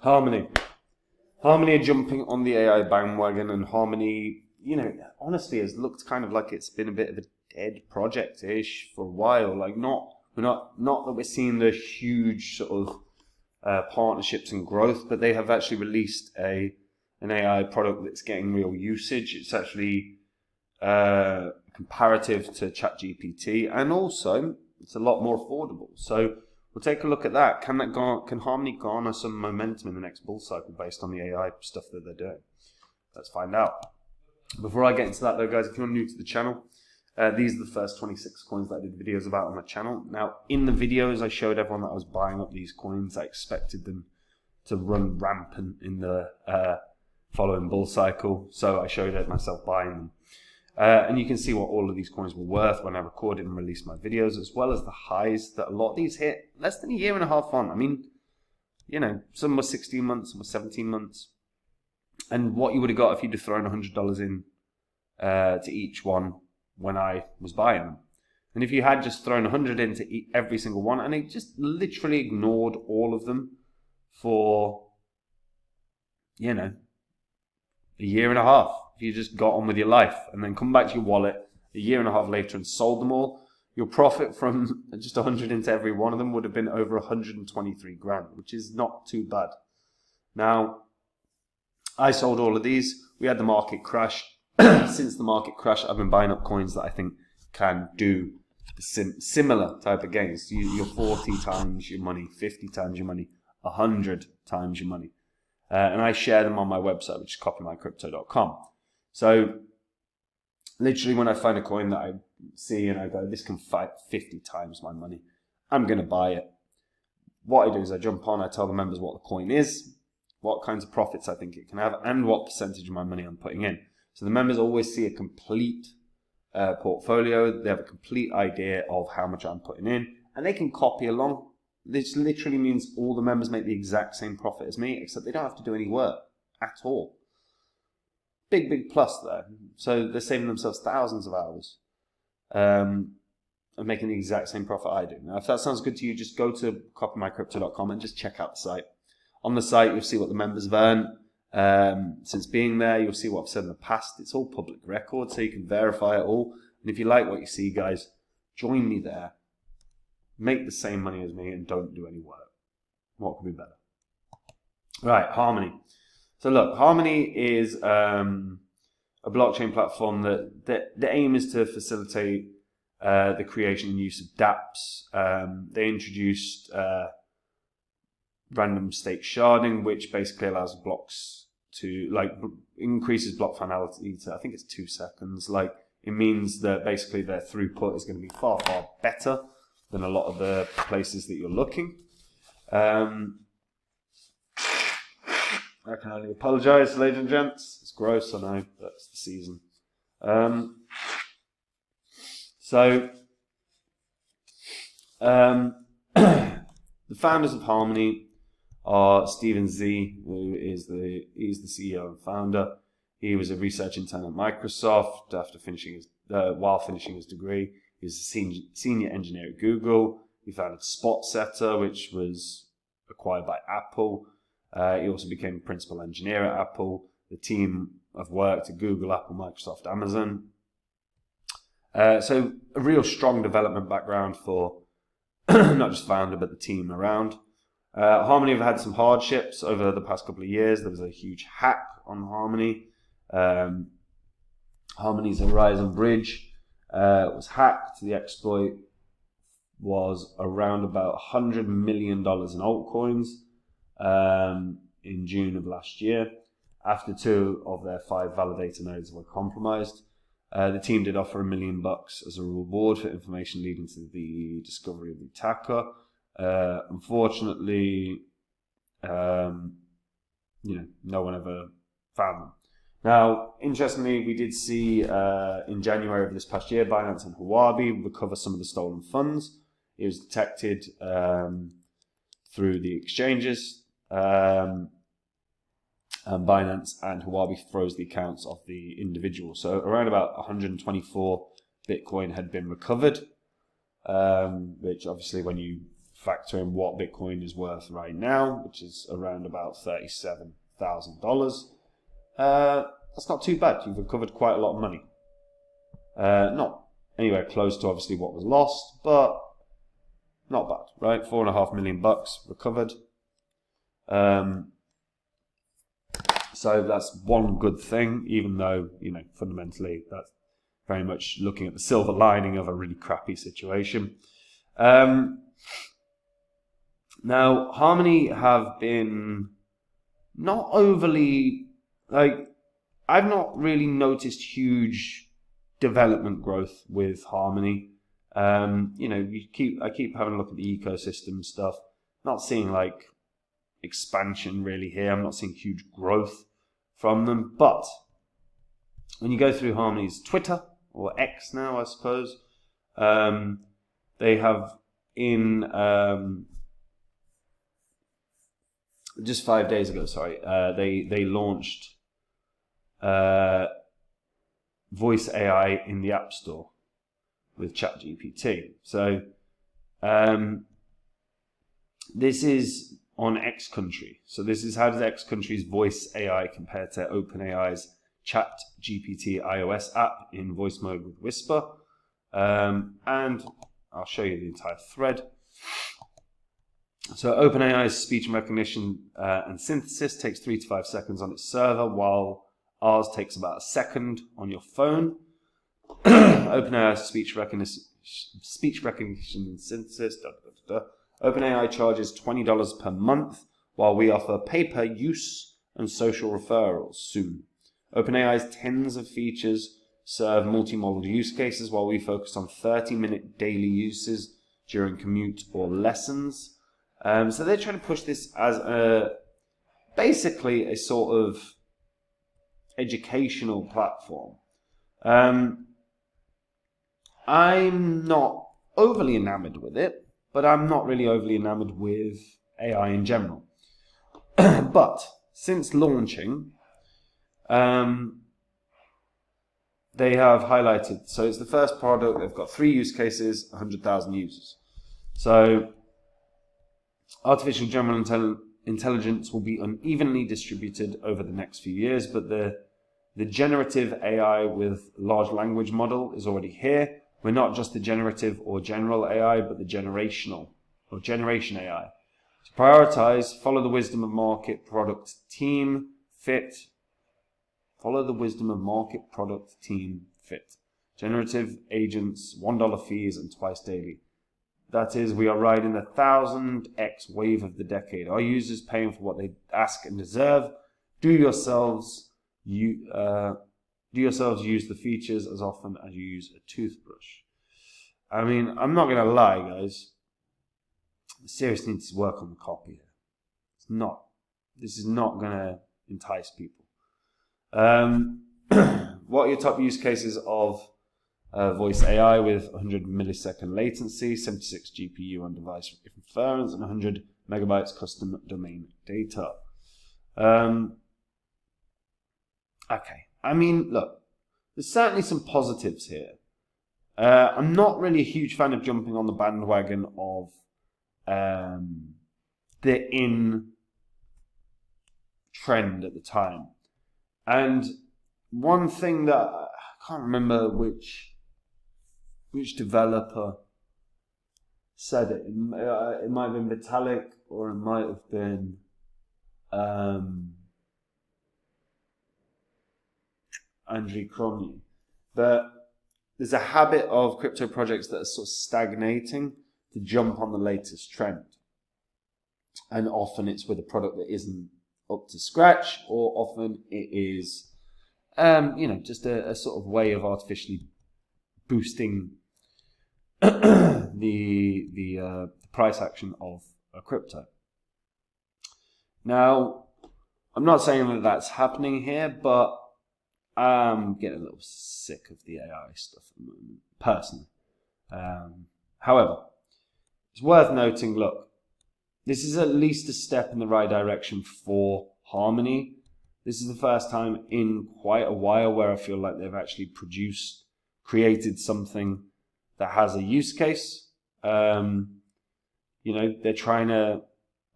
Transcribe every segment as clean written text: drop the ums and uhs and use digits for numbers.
Harmony. Harmony are jumping on the AI bandwagon, and Harmony, honestly has looked kind of like it's been a bit of a dead project-ish for a while. Like not that we're seeing the huge sort of partnerships and growth, but they have actually released an AI product that's getting real usage. It's actually comparative to ChatGPT, and also it's a lot more affordable. So we'll take a look at that. Can Harmony garner some momentum in the next bull cycle based on the AI stuff that they're doing? Let's find out. Before I get into that though, guys, if you're new to the channel, these are the first 26 coins that I did videos about on my channel. Now, in the videos, I showed everyone that I was buying up these coins. I expected them to run rampant in the following bull cycle, so I showed it myself buying them. And you can see what all of these coins were worth when I recorded and released my videos, as well as the highs that a lot of these hit less than a year and a half on. I mean, some were 16 months, some were 17 months. And what you would have got if you'd have thrown $100 in to each one when I was buying them. And if you had just thrown 100 into every single one, and it just literally ignored all of them for, a year and a half. If you just got on with your life and then come back to your wallet a year and a half later and sold them all, your profit from just 100 into every one of them would have been over 123 grand, which is not too bad. Now, I sold all of these. We had the market crash. Since the market crash, I've been buying up coins that I think can do similar type of gains. You're 40 times your money, 50 times your money, 100 times your money. And I share them on my website, which is copymycrypto.com. So literally when I find a coin that I see and I go, this can fight 50 times my money, I'm going to buy it. What I do is I jump on, I tell the members what the coin is, what kinds of profits I think it can have, and what percentage of my money I'm putting in. So the members always see a complete portfolio. They have a complete idea of how much I'm putting in, and they can copy along. This literally means all the members make the exact same profit as me, except they don't have to do any work at all. Big plus there. So they're saving themselves thousands of hours and making the exact same profit I do. Now, if that sounds good to you, just go to copymycrypto.com and just check out the site. On the site, you'll see what the members have earned since being there. You'll see what I've said in the past. It's all public record, so you can verify it all. And if you like what you see, guys, join me there. Make the same money as me and don't do any work. What could be better? Right, Harmony. So look, Harmony is a blockchain platform that the aim is to facilitate the creation and use of dApps. They introduced random stake sharding, which basically allows blocks to, increases block finality to, I think it's 2 seconds. It means that basically their throughput is going to be far better than a lot of the places that you're looking. I can only apologise, ladies and gents. It's gross, I know, but it's the season. The founders of Harmony are Stephen Z, who is he's the CEO and founder. He was a research intern at Microsoft after while finishing his degree. He was a senior engineer at Google. He founded SpotSetter, which was acquired by Apple. He also became principal engineer at Apple. The team have worked at Google, Apple, Microsoft, Amazon. So a real strong development background for not just founder, but the team around. Harmony have had some hardships over the past couple of years. There was a huge hack on Harmony. Harmony's Horizon Bridge was hacked. The exploit was around about $100 million in altcoins in June of last year. After 2 of their 5 validator nodes were compromised, the team did offer $1 million as a reward for information leading to the discovery of the attacker. Unfortunately, no one ever found them. Now, interestingly, we did see in January of this past year, Binance and Huobi recover some of the stolen funds. It was detected through the exchanges, and Binance and Huobi froze the accounts of the individual. So around about 124 Bitcoin had been recovered, which obviously when you factor in what Bitcoin is worth right now, which is around about $37,000. That's not too bad. You've recovered quite a lot of money. Not anywhere close to obviously what was lost, but not bad, right? $4.5 million recovered. So that's one good thing, even though, fundamentally that's very much looking at the silver lining of a really crappy situation. Now, Harmony have been not overly, I've not really noticed huge development growth with Harmony. I keep having a look at the ecosystem stuff, not seeing expansion really here. I'm not seeing huge growth from them, but when you go through Harmony's Twitter, or X now, I suppose, they have just 5 days ago, they launched voice AI in the App Store with ChatGPT. So this is on X country. So this is how does X country's voice AI compare to OpenAI's ChatGPT iOS app in voice mode with Whisper. And I'll show you the entire thread. So OpenAI's speech recognition and synthesis takes 3 to 5 seconds on its server, while ours takes about a second on your phone. OpenAI's speech recognition and synthesis. OpenAI charges $20 per month, while we offer pay-per-use and social referrals soon. OpenAI's tens of features serve multimodal use cases, while we focus on 30-minute daily uses during commute or lessons. So they're trying to push this as basically a sort of educational platform. I'm not overly enamored with it, but I'm not really overly enamored with AI in general. But since launching, they have highlighted, so it's the first product, they've got 3 use cases, 100,000 users. So artificial general intelligence will be unevenly distributed over the next few years, but the generative AI with large language model is already here. We're not just the generative or general AI, but the generational or generation AI. To prioritize, follow the wisdom of market, product, team, fit. Follow the wisdom of market, product, team, fit. Generative agents, $1 fees, and twice daily. That is, we are riding the 1000x wave of the decade. Our users paying for what they ask and deserve. Do yourselves use the features as often as you use a toothbrush. I mean, I'm not going to lie, guys. I seriously need to work on the copy here. This is not going to entice people. What are your top use cases of voice AI with 100 millisecond latency, 76 GPU on device inference, and 100 megabytes custom domain data? Okay. I mean, look, there's certainly some positives here. I'm not really a huge fan of jumping on the bandwagon of the in trend at the time. And one thing that I can't remember which developer said it. It might have been Vitalik, or it might have been Andrew Cromie. But there's a habit of crypto projects that are sort of stagnating to jump on the latest trend. And often it's with a product that isn't up to scratch, or often it is, just a sort of way of artificially boosting the price action of a crypto. Now, I'm not saying that that's happening here, but I'm getting a little sick of the AI stuff at the moment, personally. However, it's worth noting, look, this is at least a step in the right direction for Harmony. This is the first time in quite a while where I feel like they've actually created something that has a use case. they're trying to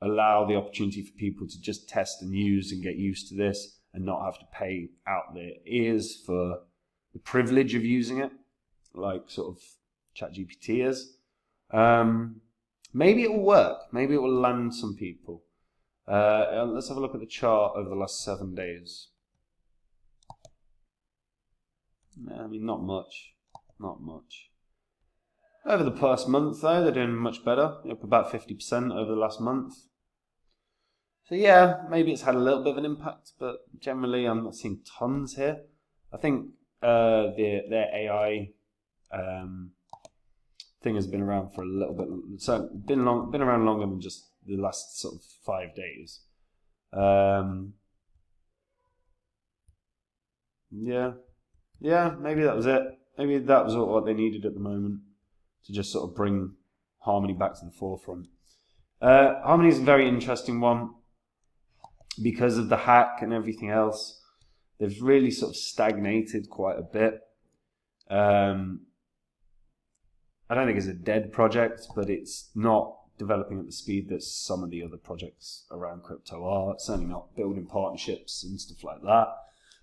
allow the opportunity for people to just test and use and get used to this and not have to pay out their ears for the privilege of using it, like sort of ChatGPT is. Maybe it will work. Maybe it will land some people. Let's have a look at the chart over the last 7 days. I mean, not much. Not much. Over the past month, though, they're doing much better. Up about 50% over the last month. So yeah, maybe it's had a little bit of an impact, but generally I'm not seeing tons here. I think their AI thing has been around for a little bit. So been around longer than just the last sort of 5 days. Yeah, maybe that was it. Maybe that was what they needed at the moment to just sort of bring Harmony back to the forefront. Harmony is a very interesting one because of the hack and everything else. They've really sort of stagnated quite a bit. I don't think it's a dead project, but it's not developing at the speed that some of the other projects around crypto are. It's certainly not building partnerships and stuff like that.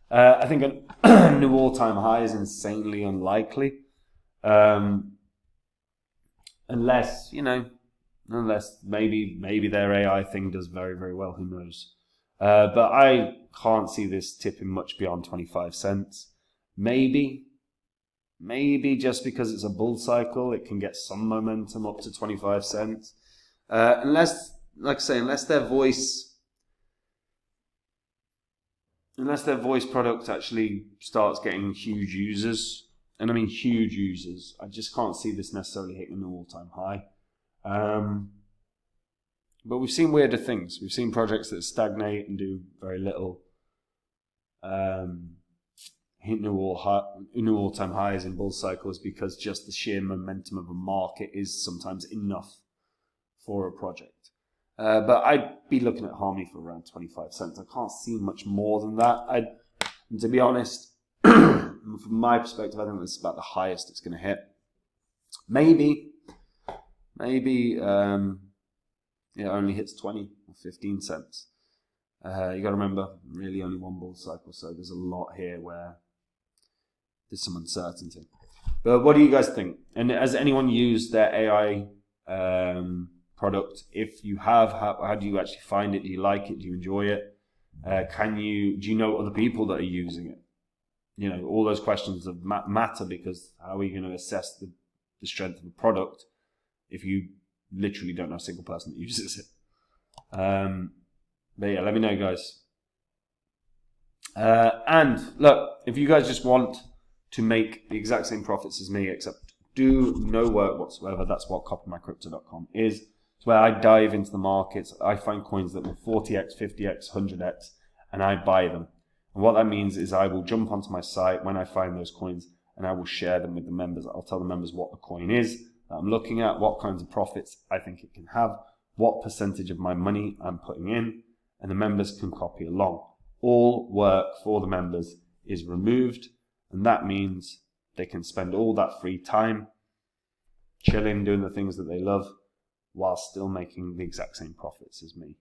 I think a new all-time high is insanely unlikely. Unless maybe their AI thing does very, very well, who knows. But I can't see this tipping much beyond 25 cents. Maybe just because it's a bull cycle, it can get some momentum up to 25 cents. Unless their voice product actually starts getting huge users, and I mean huge users, I just can't see this necessarily hitting an all-time high. But we've seen weirder things. We've seen projects that stagnate and do very little, hit new all-time highs in bull cycles because just the sheer momentum of a market is sometimes enough for a project. But I'd be looking at Harmony for around 25 cents. I can't see much more than that. And to be honest, from my perspective, I think that's about the highest it's going to hit. Maybe it only hits 20 or 15 cents. You got to remember, really only one bull cycle, so there's a lot here where there's some uncertainty. But what do you guys think? And has anyone used their AI product? If you have, how do you actually find it? Do you like it? Do you enjoy it? Do you know other people that are using it? All those questions matter, because how are you going to assess the strength of a product if you literally don't know a single person that uses it? But yeah, let me know, guys. And look, if you guys just want to make the exact same profits as me, except do no work whatsoever, that's what copymycrypto.com is. It's where I dive into the markets. I find coins that will 40x, 50x, 100x, and I buy them. And what that means is I will jump onto my site when I find those coins, and I will share them with the members. I'll tell the members what the coin is that I'm looking at, what kinds of profits I think it can have, what percentage of my money I'm putting in, and the members can copy along. All work for the members is removed, and that means they can spend all that free time chilling, doing the things that they love, while still making the exact same profits as me.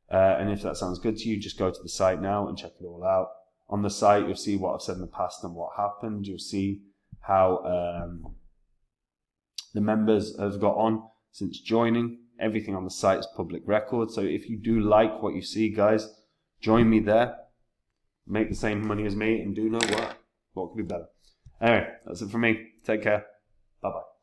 And if that sounds good to you, just go to the site now and check it all out. On the site, you'll see what I've said in the past and what happened. You'll see how the members have got on since joining. Everything on the site is public record. So if you do like what you see, guys, join me there. Make the same money as me and do no work. What could be better? Anyway, that's it from me. Take care. Bye-bye.